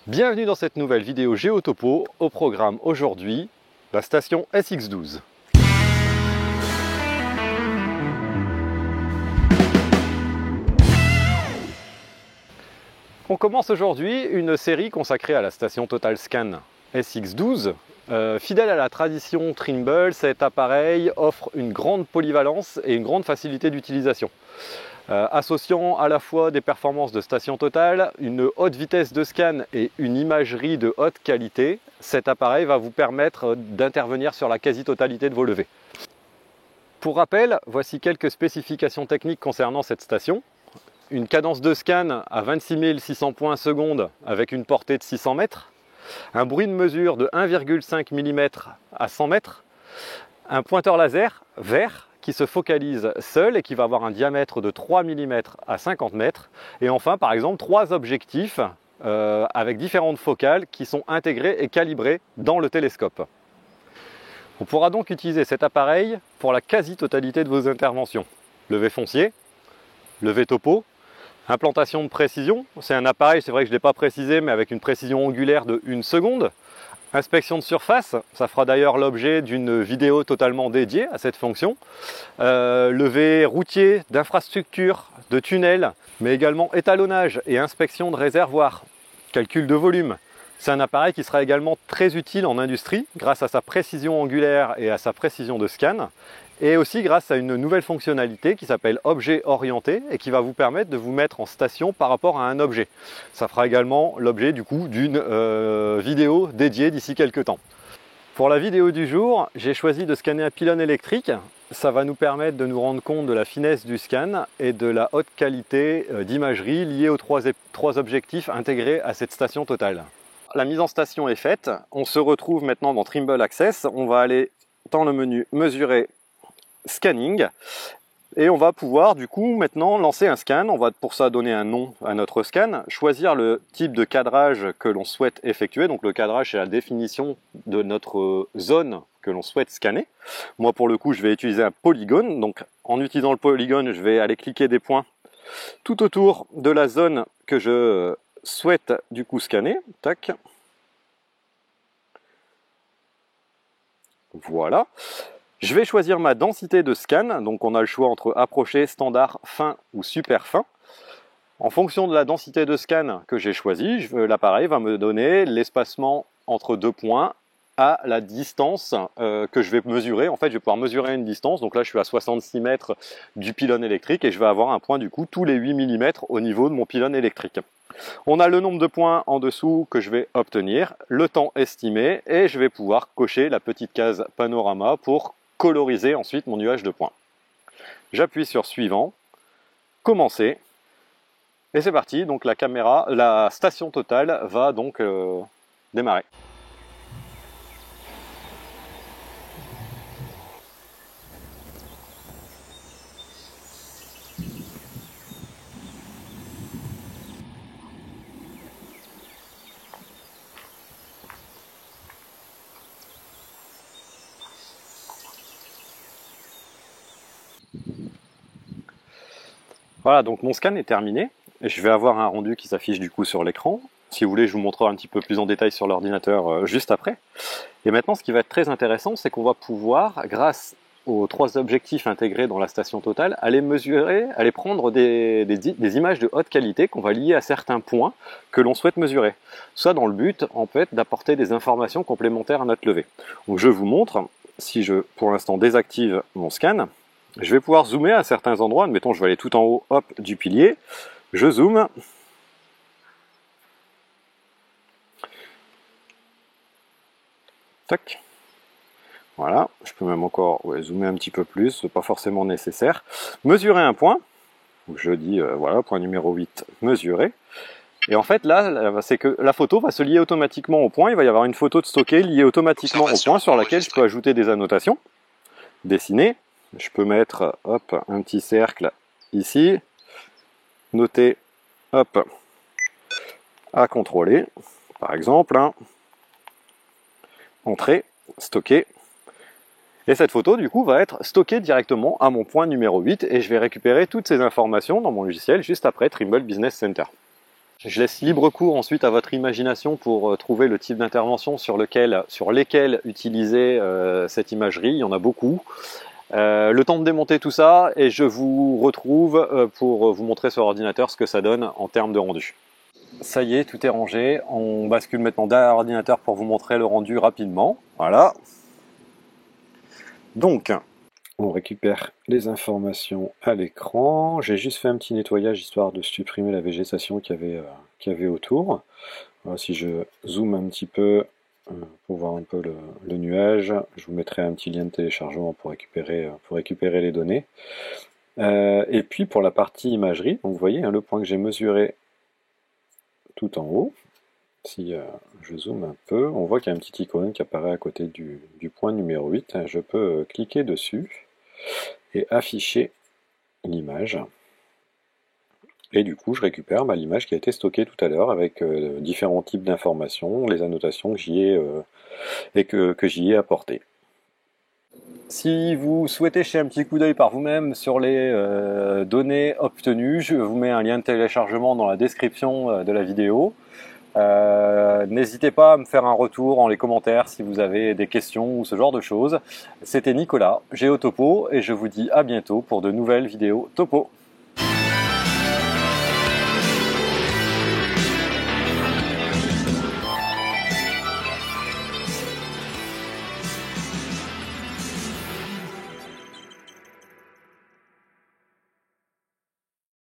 Bienvenue dans cette nouvelle vidéo Géotopo. Au programme aujourd'hui, la station SX12. On commence aujourd'hui une série consacrée à la station Total Scan SX12. Fidèle à la tradition Trimble, cet appareil offre une grande polyvalence et une grande facilité d'utilisation. Associant à la fois des performances de station Total, une haute vitesse de scan et une imagerie de haute qualité, cet appareil va vous permettre d'intervenir sur la quasi-totalité de vos levées. Pour rappel, voici quelques spécifications techniques concernant cette station. Une cadence de scan à 26 600 points seconde avec une portée de 600 mètres, un bruit de mesure de 1,5 mm à 100 mètres, un pointeur laser vert qui se focalise seul et qui va avoir un diamètre de 3 mm à 50 mètres, et enfin par exemple 3 objectifs avec différentes focales qui sont intégrés et calibrés dans le télescope. On pourra donc utiliser cet appareil pour la quasi-totalité de vos interventions. Levé foncier, levé topo, implantation de précision, c'est un appareil, c'est vrai que je ne l'ai pas précisé, mais avec une précision angulaire de 1 seconde. Inspection de surface, ça fera d'ailleurs l'objet d'une vidéo totalement dédiée à cette fonction. Levé routier, d'infrastructures, de tunnels, mais également étalonnage et inspection de réservoirs, calcul de volume. C'est un appareil qui sera également très utile en industrie grâce à sa précision angulaire et à sa précision de scan, et aussi grâce à une nouvelle fonctionnalité qui s'appelle objet orienté et qui va vous permettre de vous mettre en station par rapport à un objet. Ça fera également l'objet du coup d'une vidéo dédiée d'ici quelques temps. Pour la vidéo du jour, j'ai choisi de scanner un pylône électrique. Ça va nous permettre de nous rendre compte de la finesse du scan et de la haute qualité d'imagerie liée aux trois objectifs intégrés à cette station Total. La mise en station est faite. On se retrouve maintenant dans Trimble Access. On va aller dans le menu mesurer, scanning, et on va pouvoir du coup maintenant lancer un scan. On va pour ça donner un nom à notre scan, choisir le type de cadrage que l'on souhaite effectuer. Donc le cadrage, c'est la définition de notre zone que l'on souhaite scanner. Moi pour le coup je vais utiliser un polygone, donc en utilisant le polygone je vais aller cliquer des points tout autour de la zone que je souhaite du coup scanner. Tac. Voilà. Je vais choisir ma densité de scan, donc on a le choix entre approché, standard, fin ou super fin. En fonction de la densité de scan que j'ai choisi, l'appareil va me donner l'espacement entre deux points à la distance que je vais mesurer. En fait, je vais pouvoir mesurer une distance, donc là je suis à 66 mètres du pylône électrique et je vais avoir un point du coup tous les 8 mm au niveau de mon pylône électrique. On a le nombre de points en dessous que je vais obtenir, le temps estimé, et je vais pouvoir cocher la petite case panorama pour coloriser ensuite mon nuage de points. J'appuie sur suivant, commencer, et c'est parti. Donc la station Total va donc démarrer. Voilà, donc mon scan est terminé. Je vais avoir un rendu qui s'affiche du coup sur l'écran. Si vous voulez, je vous montrerai un petit peu plus en détail sur l'ordinateur juste après. Et maintenant, ce qui va être très intéressant, c'est qu'on va pouvoir, grâce aux trois objectifs intégrés dans la station Total, aller mesurer, aller prendre des images de haute qualité qu'on va lier à certains points que l'on souhaite mesurer. Soit dans le but, en fait, d'apporter des informations complémentaires à notre levée. Donc je vous montre, si je, pour l'instant, désactive mon scan, je vais pouvoir zoomer à certains endroits. Admettons, je vais aller tout en haut, hop, du pilier. Je zoome. Tac. Voilà, je peux même encore zoomer un petit peu plus, c'est pas forcément nécessaire. Mesurer un point. Donc je dis, voilà, point numéro 8, mesurer. Et en fait, là, c'est que la photo va se lier automatiquement au point. Il va y avoir une photo de stocker liée automatiquement au point sur laquelle je peux ajouter des annotations. Dessiner. Je peux mettre, hop, un petit cercle ici. Noter, hop, à contrôler, par exemple, hein. Entrée, stocker. Et cette photo, du coup, va être stockée directement à mon point numéro 8 et je vais récupérer toutes ces informations dans mon logiciel juste après Trimble Business Center. Je laisse libre cours ensuite à votre imagination pour trouver le type d'intervention sur lesquelles utiliser cette imagerie. Il y en a beaucoup. Le temps de démonter tout ça et je vous retrouve pour vous montrer sur ordinateur ce que ça donne en termes de rendu. Ça y est, tout est rangé. On bascule maintenant derrière l'ordinateur pour vous montrer le rendu rapidement. Voilà. Donc, on récupère les informations à l'écran. J'ai juste fait un petit nettoyage histoire de supprimer la végétation qu'il y avait autour. Voilà, si je zoome un petit peu pour voir un peu le nuage, je vous mettrai un petit lien de téléchargement pour récupérer les données. Et puis pour la partie imagerie, donc vous voyez le point que j'ai mesuré tout en haut. Si je zoome un peu, on voit qu'il y a un petit icône qui apparaît à côté du point numéro 8. Je peux cliquer dessus et afficher l'image. Et du coup, je récupère l'image qui a été stockée tout à l'heure avec différents types d'informations, les annotations que j'y ai apportées. Si vous souhaitez jeter un petit coup d'œil par vous-même sur les données obtenues, je vous mets un lien de téléchargement dans la description de la vidéo. N'hésitez pas à me faire un retour dans les commentaires si vous avez des questions ou ce genre de choses. C'était Nicolas, GeoTopo, et je vous dis à bientôt pour de nouvelles vidéos topo.